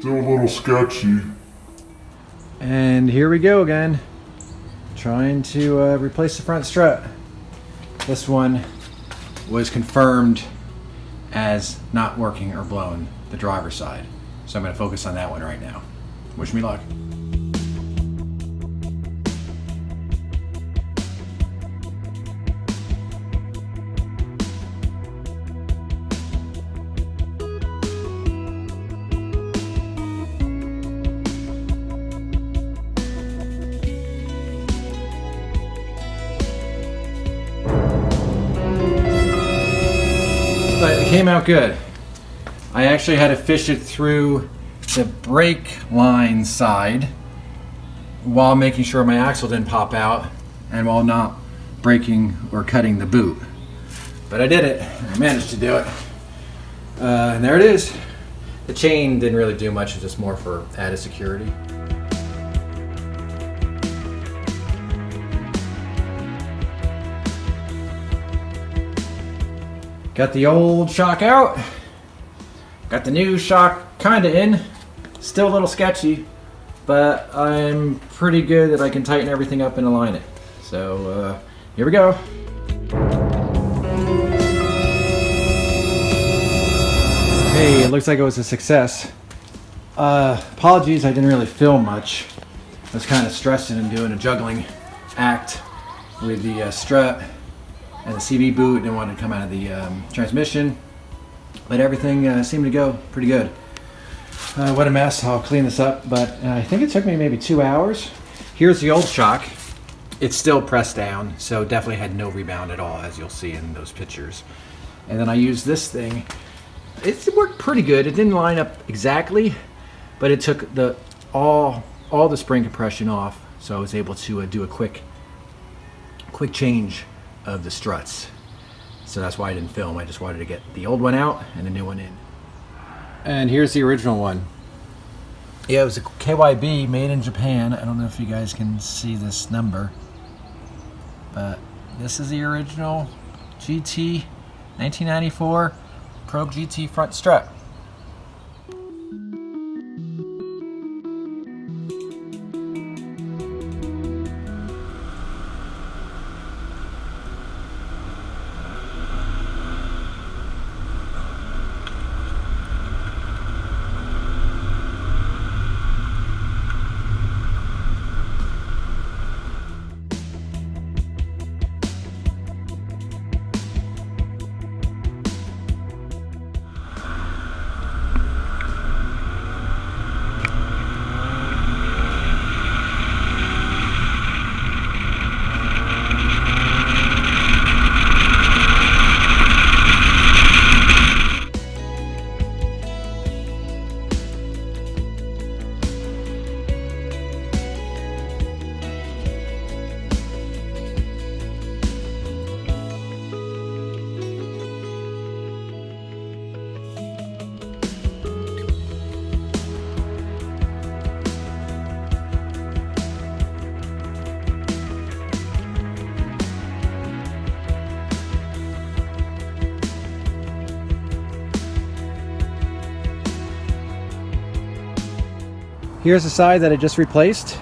Still a little sketchy. And here we go again, trying to replace the front strut. This one was confirmed as not working or blown, the driver's side. So I'm going to focus on that one right now. Wish me luck. But it came out good. I actually had to fish it through the brake line side while making sure my axle didn't pop out and while not breaking or cutting the boot. But I did it. I managed to do it. And there it is. The chain didn't really do much. It's just more for added security. Got the old shock out. Got the new shock kind of in. Still a little sketchy, but I'm pretty good that I can tighten everything up and align it. So here we go. Hey, it looks like it was a success. Apologies, I didn't really film much. I was kind of stressing and doing a juggling act with the strut and the CV boot. Didn't want to come out of the transmission, but everything seemed to go pretty good. What a mess. I'll clean this up, but I think it took me maybe 2 hours. Here's the old shock. It's still pressed down, so definitely had no rebound at all, as you'll see in those pictures. And then I used this thing. It worked pretty good. It didn't line up exactly, but it took all the spring compression off, so I was able to do a quick change of the struts. So that's why I didn't film. I just wanted to get the old one out and the new one in. And here's the original one. Yeah, it was a KYB made in Japan. I don't know if you guys can see this number, but this is the original GT 1994 Probe GT front strut. Here's the side that I just replaced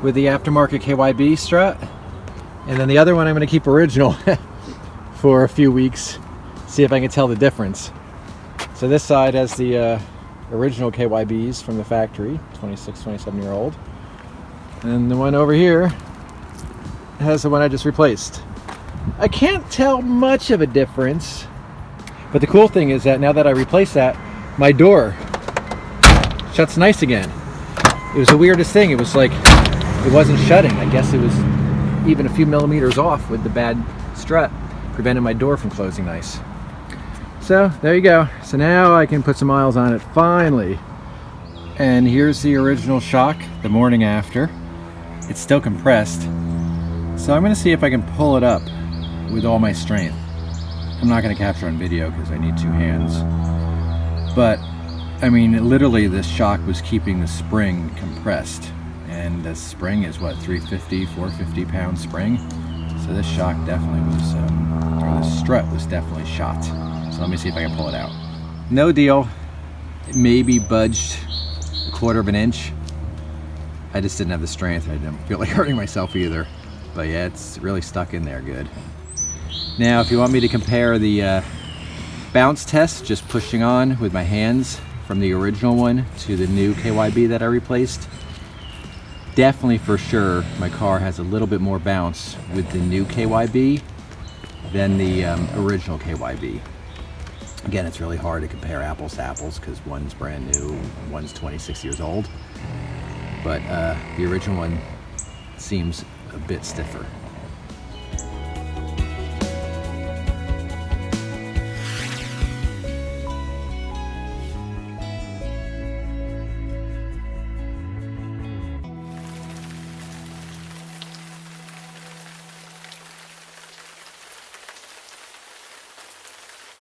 with the aftermarket KYB strut. And then the other one I'm going to keep original for a few weeks, see if I can tell the difference. So this side has the original KYBs from the factory, 26, 27-year-old. And the one over here has the one I just replaced. I can't tell much of a difference, but the cool thing is that now that I replaced that, my door shuts nice again. It was the weirdest thing. It was like it wasn't shutting. I guess it was even a few millimeters off with the bad strut, preventing my door from closing nice. So there you go. So now I can put some miles on it finally. And here's the original shock the morning after. It's still compressed. So I'm gonna see if I can pull it up with all my strength. I'm not gonna capture on video because I need two hands. But I mean, literally this shock was keeping the spring compressed, and the spring is what, 350, 450 pound spring. So this shock definitely was, or this strut was definitely shot. So let me see if I can pull it out. No deal. maybe budged a 1/4 of an inch. I just didn't have the strength. I didn't feel like hurting myself either. But yeah, it's really stuck in there good. Now, if you want me to compare the bounce test, just pushing on with my hands from the original one to the new KYB that I replaced, definitely for sure my car has a little bit more bounce with the new KYB than the original KYB. Again, it's really hard to compare apples to apples because one's brand new, one's 26 years old. But the original one seems a bit stiffer.